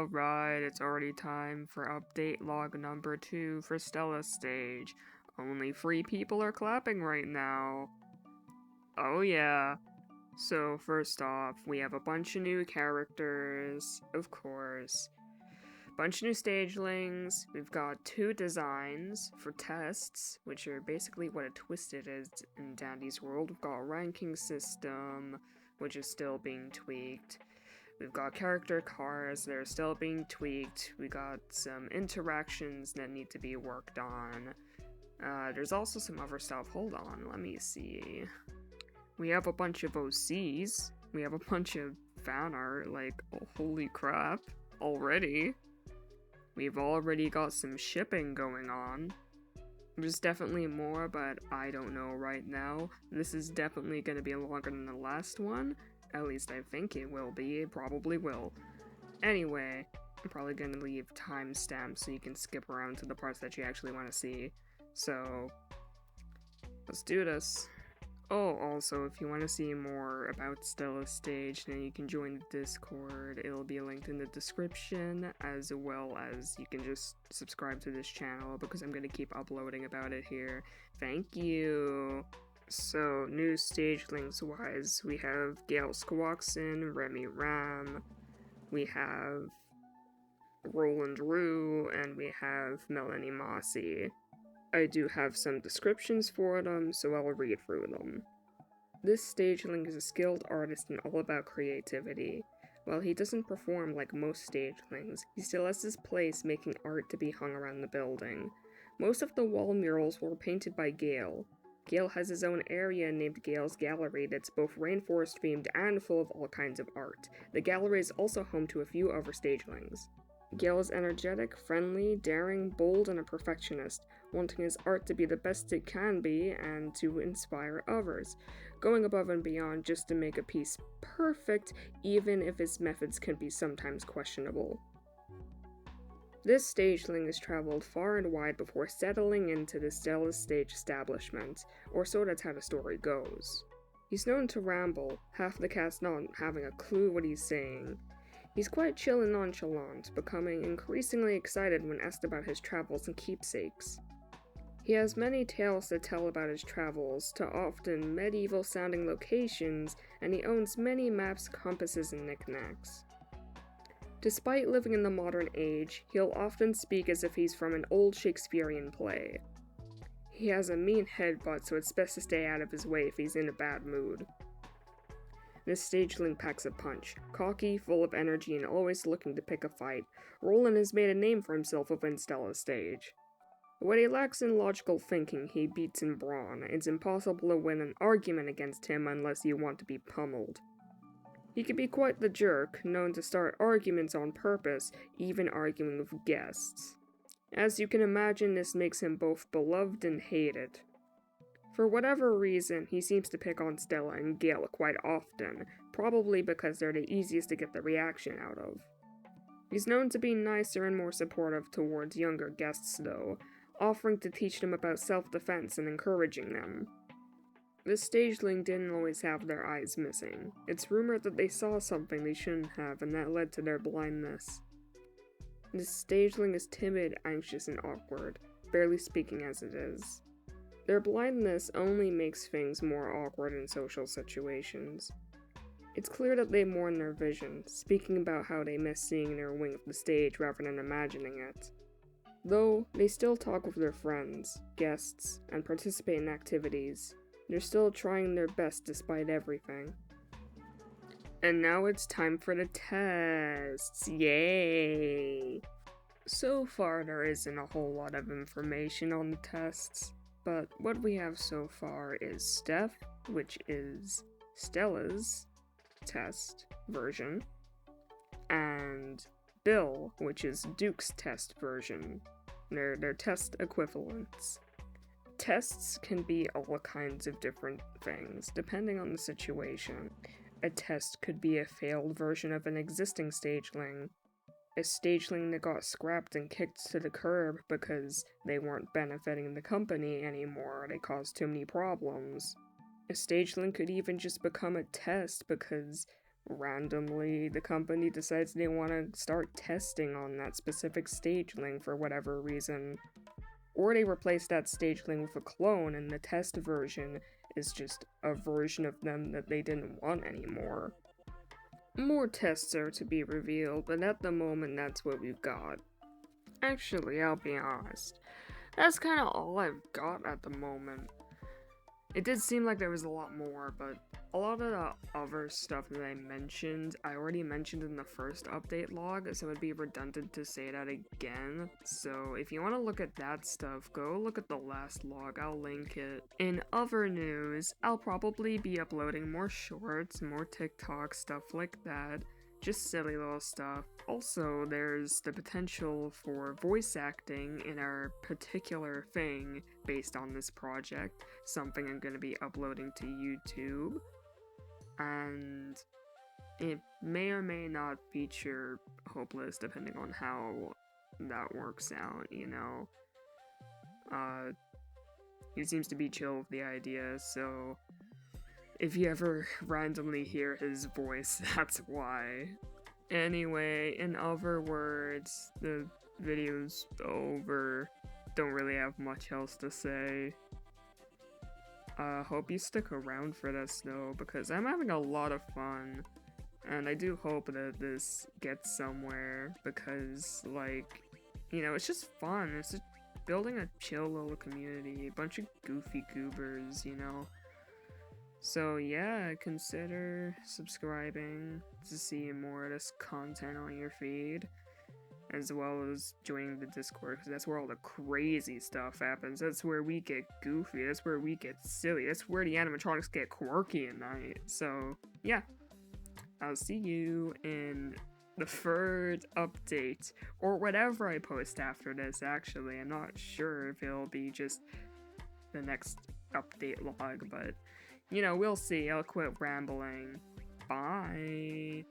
Alright, it's already time for update log number 2 for Stella'S stage. Only 3 people are clapping right now. Oh yeah. So first off, we have a bunch of new characters, of course. Bunch of new stagelings. We've got 2 designs for tests, which are basically what a twisted is in Dandy's world. We've got a ranking system, which is still being tweaked. We've got character cards that are still being tweaked. We got some interactions that need to be worked on. There's also some other stuff. Hold on, let me see. We have a bunch of OCs. We have a bunch of fan art, like, oh, holy crap, already. We've already got some shipping going on. There's definitely more, but I don't know right now. This is definitely going to be longer than the last one. At least I think it will be. It probably will. Anyway, I'm probably going to leave timestamps so you can skip around to the parts that you actually want to see. So, let's do this. Oh, also, if you want to see more about Stella'S stage, then you can join the Discord. It'll be linked in the description, as well as you can just subscribe to this channel, because I'm going to keep uploading about it here. Thank you! So, new stagelings-wise, we have Gail Squawkson, Remy Ram, we have Roland Rue, and we have Melanie Mossy. I do have some descriptions for them, so I'll read through them. This stageling is a skilled artist and all about creativity. While he doesn't perform like most stagelings, he still has his place making art to be hung around the building. Most of the wall murals were painted by Gale. Gale has his own area named Gale's Gallery that's both rainforest themed and full of all kinds of art. The gallery is also home to a few other stagelings. Gale is energetic, friendly, daring, bold, and a perfectionist, wanting his art to be the best it can be and to inspire others, going above and beyond just to make a piece perfect, even if his methods can be sometimes questionable. This stageling has traveled far and wide before settling into the Stella'S stage establishment, or so that's how the story goes. He's known to ramble, half the cast not having a clue what he's saying. He's quite chill and nonchalant, becoming increasingly excited when asked about his travels and keepsakes. He has many tales to tell about his travels to often medieval-sounding locations, and he owns many maps, compasses, and knickknacks. Despite living in the modern age, he'll often speak as if he's from an old Shakespearean play. He has a mean headbutt, so it's best to stay out of his way if he's in a bad mood. This stageling packs a punch. Cocky, full of energy, and always looking to pick a fight, Roland has made a name for himself within Stella'S stage. What he lacks in logical thinking, he beats in brawn. It's impossible to win an argument against him unless you want to be pummeled. He can be quite the jerk, known to start arguments on purpose, even arguing with guests. As you can imagine, this makes him both beloved and hated. For whatever reason, he seems to pick on Stella and Gale quite often, probably because they're the easiest to get the reaction out of. He's known to be nicer and more supportive towards younger guests though, offering to teach them about self-defense and encouraging them. This stageling didn't always have their eyes missing. It's rumored that they saw something they shouldn't have, and that led to their blindness. This stageling is timid, anxious, and awkward, barely speaking as it is. Their blindness only makes things more awkward in social situations. It's clear that they mourn their vision, speaking about how they miss seeing their wing of the stage rather than imagining it. Though, they still talk with their friends, guests, and participate in activities. They're still trying their best despite everything. And now it's time for the tests! Yay! So far there isn't a whole lot of information on the tests, but what we have so far is Steph, which is Stella'S test version, and Bill, which is Duke's test version. They're test equivalents. Tests can be all kinds of different things, depending on the situation. A test could be a failed version of an existing stageling. A stageling that got scrapped and kicked to the curb because they weren't benefiting the company anymore, they caused too many problems. A stageling could even just become a test because randomly the company decides they want to start testing on that specific stageling for whatever reason. Or they replace that stageling with a clone and the test version is just a version of them that they didn't want anymore. More tests are to be revealed, but at the moment that's what we've got. Actually, I'll be honest, that's kinda all I've got at the moment. It did seem like there was a lot more, but a lot of the other stuff that I already mentioned in the first update log, so it'd be redundant to say that again. So if you want to look at that stuff, go look at the last log, I'll link it. In other news, I'll probably be uploading more shorts, more TikTok, stuff like that. Just silly little stuff. Also, there's the potential for voice acting in our particular thing based on this project, something I'm going to be uploading to YouTube. And it may or may not feature Hopeless depending on how that works out, you know. He seems to be chill with the idea, so if you ever randomly hear his voice, that's why. Anyway, in other words, the video's over. Don't really have much else to say. Hope you stick around for this though, because I'm having a lot of fun. And I do hope that this gets somewhere, because, like, you know, it's just fun. It's just building a chill little community, a bunch of goofy goobers, you know. So yeah, consider subscribing to see more of this content on your feed, as well as joining the Discord, because that's where all the crazy stuff happens. That's where we get goofy, that's where we get silly, that's where the animatronics get quirky at night. So yeah, I'll see you in the third update, or whatever I post after this. Actually, I'm not sure if it'll be just the next update log, but you know, we'll see. I'll quit rambling. Bye.